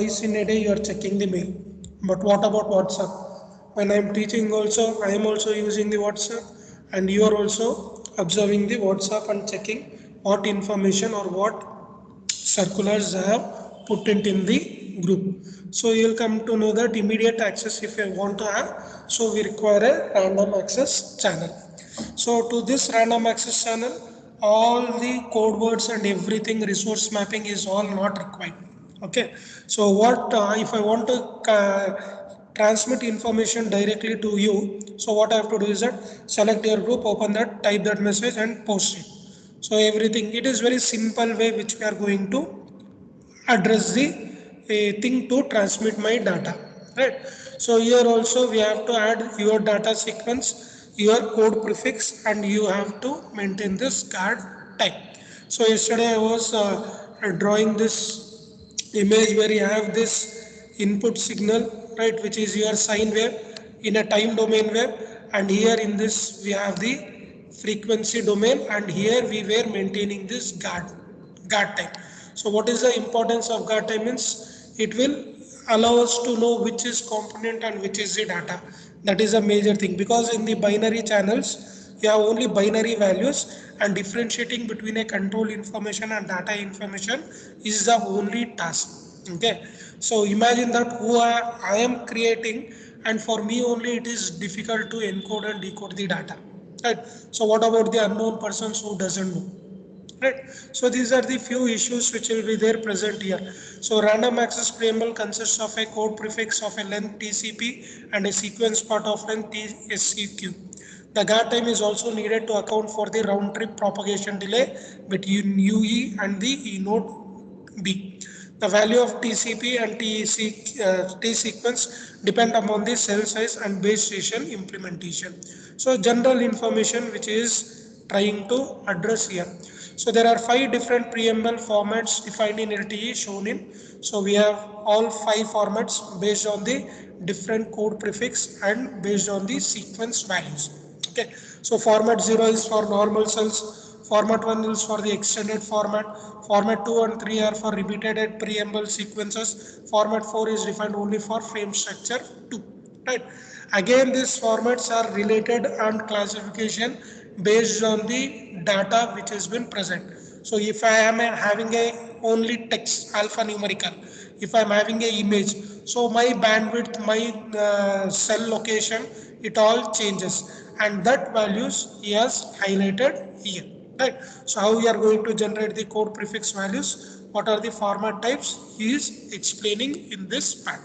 twice in a day you are checking the mail. But what about WhatsApp? When I am teaching also, I am also using the WhatsApp, and you are also observing the WhatsApp and checking what information or what circulars I have put it in the group. So you'll come to know that immediate access if you want to have, so we require a random access channel. So to this random access channel, all the code words and everything resource mapping is all not required. Okay. So what if I want to transmit information directly to you? So what I have to do is that select your group, open that, type that message and post it. So everything, it is very simple way which we are going to address the thing to transmit my data, right? So here also we have to add your data sequence, your code prefix, and you have to maintain this guard type. So yesterday I was drawing this image where you have this input signal, right, which is your sine wave in a time domain wave, and here in this we have the frequency domain, and here we were maintaining this guard type. So what is the importance of guard type means it will allow us to know which is component and which is the data. That is a major thing, because in the binary channels you have only binary values, and differentiating between a control information and data information is the only task. Okay, so imagine that who I am creating, and for me only it is difficult to encode and decode the data, right? So what about the unknown persons who doesn't know, right? So these are the few issues which will be there present here. So random access preamble consists of a code prefix of a length TCP and a sequence part of length TSCQ. The guard time is also needed to account for the round trip propagation delay between UE and the E node B. The value of TCP and T sequence depend upon the cell size and base station implementation. So general information which is trying to address here. So there are 5 different preamble formats defined in LTE shown in. So we have all 5 formats based on the different code prefix and based on the sequence values. Okay, so format 0 is for normal cells, format 1 is for the extended format, format 2 and 3 are for repeated preamble sequences, format 4 is defined only for frame structure 2, right? Again these formats are related and classification based on the data which has been present. So if I am having a only text alphanumerical, if I am having a image, so my bandwidth, my cell location, it all changes, and that values is highlighted here, right? So how we are going to generate the code prefix values, what are the format types, he is explaining in this part.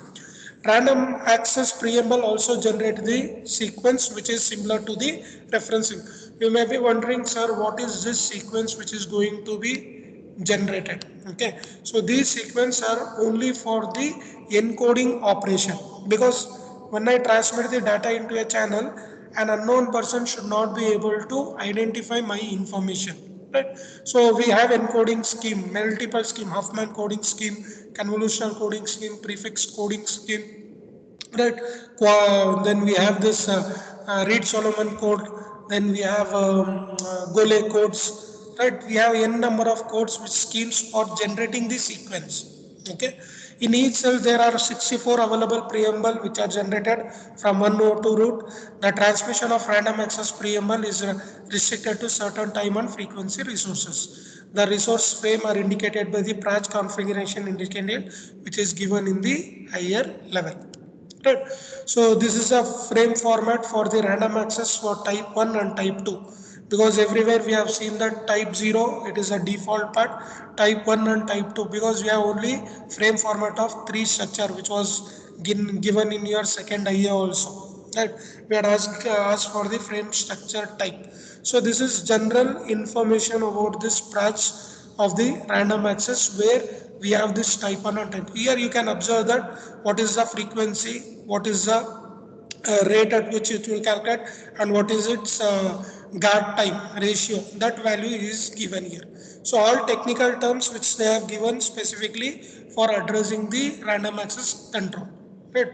Random access preamble also generate the sequence which is similar to the referencing. You may be wondering, sir, what is this sequence which is going to be generated? Okay, so these sequences are only for the encoding operation, because when I transmit the data into a channel, an unknown person should not be able to identify my information, right? So we have encoding scheme, multiple scheme, Huffman coding scheme, convolutional coding scheme, prefix coding scheme, right? Then we have this Reed Solomon code, then we have Gole codes, right? We have n number of codes which schemes for generating the sequence. Okay, in each cell there are 64 available preamble which are generated from one node to root. The transmission of random access preamble is restricted to certain time and frequency resources. The resource frame are indicated by the branch configuration indicated, which is given in the higher level. Right. So this is a frame format for the random access for type 1 and type 2, because everywhere we have seen that type 0 it is a default part, type 1 and type 2 because we have only frame format of 3 structure which was given in your second IA also, right? We had asked for the frame structure type. So this is general information about this branch of the random access where we have this type 1 and type. Here you can observe that what is the frequency, what is the rate at which it will calculate, and what is its guard time ratio, that value is given here. So all technical terms which they have given specifically for addressing the random access control, right?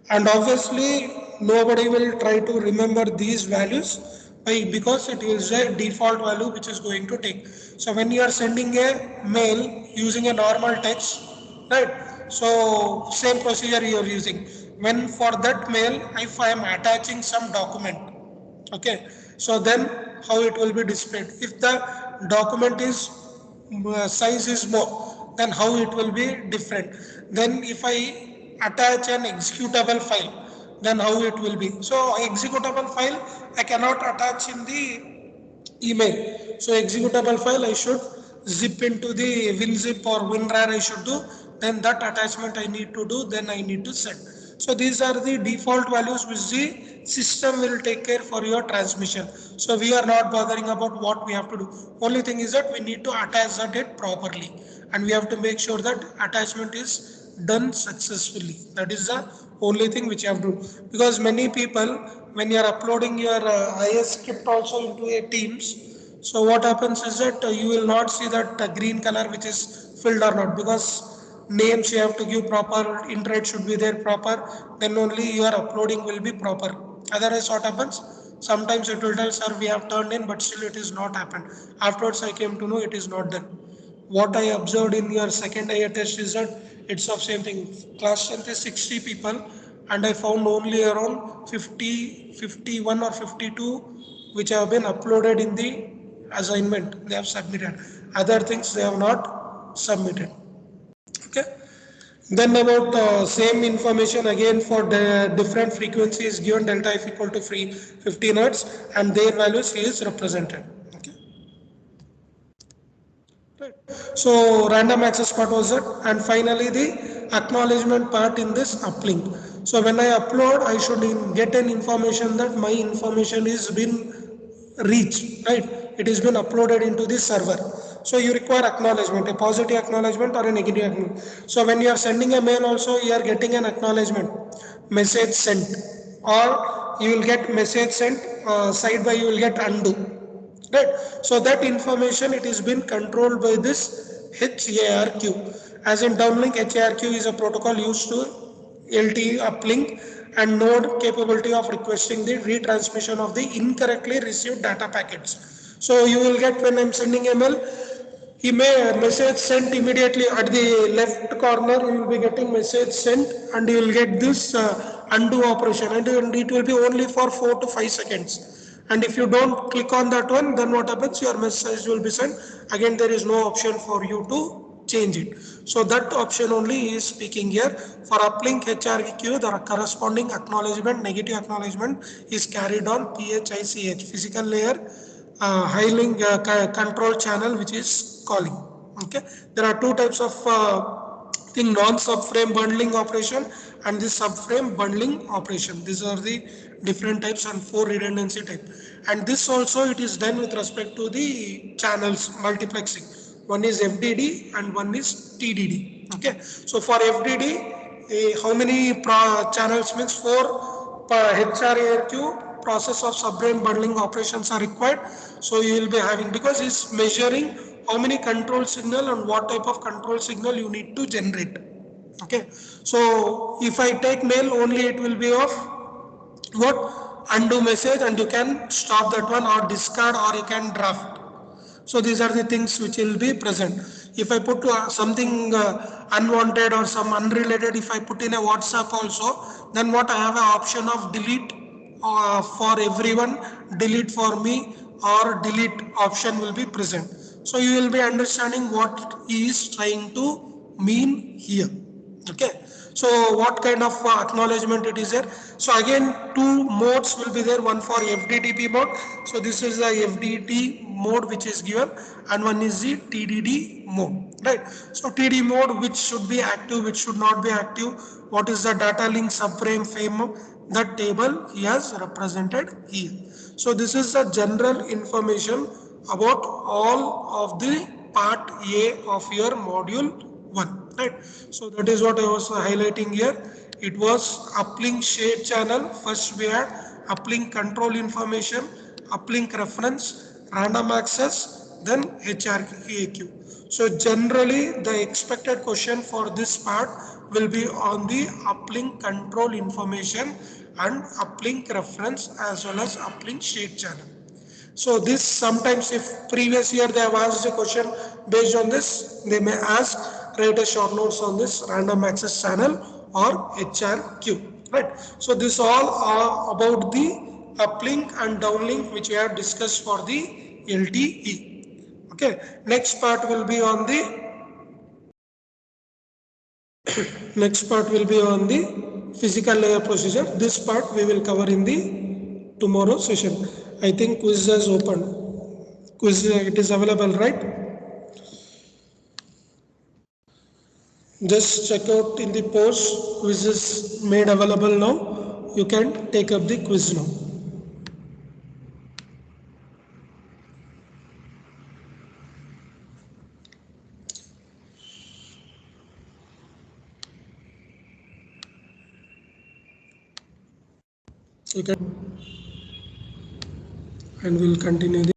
And obviously nobody will try to remember these values, why? Because it is a default value which is going to take. So when you are sending a mail using a normal text, right, So same procedure you are using. When for that mail, if I am attaching some document, okay, so then how it will be displayed? If the document is size is more, then how it will be different? Then if I attach an executable file, then how it will be? So executable file I cannot attach in the email. So executable file I should zip into the WinZip or WinRAR I should do, then that attachment I need to do, then I need to send. So these are the default values which the system will take care for your transmission. So we are not bothering about what we have to do. Only thing is that we need to attach the date properly, and we have to make sure that attachment is done successfully. That is the only thing which you have to do. Because many people, when you are uploading your IS script also into a Teams, so what happens is that you will not see that green color which is filled or not, because names you have to give proper, internet should be there proper, then only your uploading will be proper. Otherwise what happens, sometimes it will tell sir we have turned in, but still it is not happened. Afterwards I came to know it is not done. What I observed in your second IA test is that it's of same thing. Class strength is 60 people, and I found only around 50, 51 or 52 which have been uploaded in the assignment. They have submitted. Other things they have not submitted. Okay. Then about same information again for the different frequencies given delta f equal to 15 hertz, and their values is represented. Okay. Right. So random access part was that, and finally the acknowledgement part in this uplink. So when I upload, I should get an information that my information is been reached, right? It has been uploaded into the server. So you require acknowledgement, a positive acknowledgement or a negative acknowledgement. So when you are sending a mail also, you are getting an acknowledgement, message sent, or you will get message sent, side by you will get undo. Right. So that information, it is been controlled by this HARQ. As in downlink, HARQ is a protocol used to LTE uplink and node capability of requesting the retransmission of the incorrectly received data packets. So you will get, when I'm sending email, he may message sent immediately at the left corner, you will be getting message sent, and you will get this undo operation, and it will be only for 4 to 5 seconds. And if you don't click on that one, then what happens, your message will be sent again. There is no option for you to change it. So that option only is speaking here. For uplink HRQ, the corresponding acknowledgement, negative acknowledgement is carried on PHICH, physical layer high link control channel, which is calling. Okay, there are two types of thing: non subframe bundling operation and this subframe bundling operation. These are the different types and 4 redundancy type. And this also it is done with respect to the channels multiplexing. One is FDD and one is TDD. Okay, so for FDD, how many channels means 4 HRARQ process of subframe bundling operations are required. So you will be having, because it's measuring how many control signal and what type of control signal you need to generate. Okay, so if I take mail only, it will be of what, undo message, and you can stop that one or discard or you can draft. So these are the things which will be present. If I put something unwanted or some unrelated, if I put in a WhatsApp also, then what, I have an option of delete for everyone, delete for me, or delete option will be present. So you will be understanding what he is trying to mean here. Okay, so what kind of acknowledgement it is there? So again, 2 modes will be there, one for FDDP mode. So this is the FDD mode which is given, and one is the TDD mode, right? So TD mode, which should be active, which should not be active, what is the data link subframe frame, that table he has represented here. So this is the general information about all of the part A of your module 1, right? So that is what I was highlighting here. It was uplink shared channel. First we had uplink control information, uplink reference, random access, then HRAQ. So generally the expected question for this part will be on the uplink control information and uplink reference as well as uplink shared channel. So this sometimes, if previous year they have asked a question based on this, they may ask create a short notes on this random access channel or HRQ, right? So this all are about the uplink and downlink which we have discussed for the LTE. Okay, next part will be on the physical layer procedure. This part we will cover in the tomorrow session. I think quiz has opened. Quiz it is available, right? Just check out in the post. Quiz is made available now. You can take up the quiz now. You can, and we'll continue.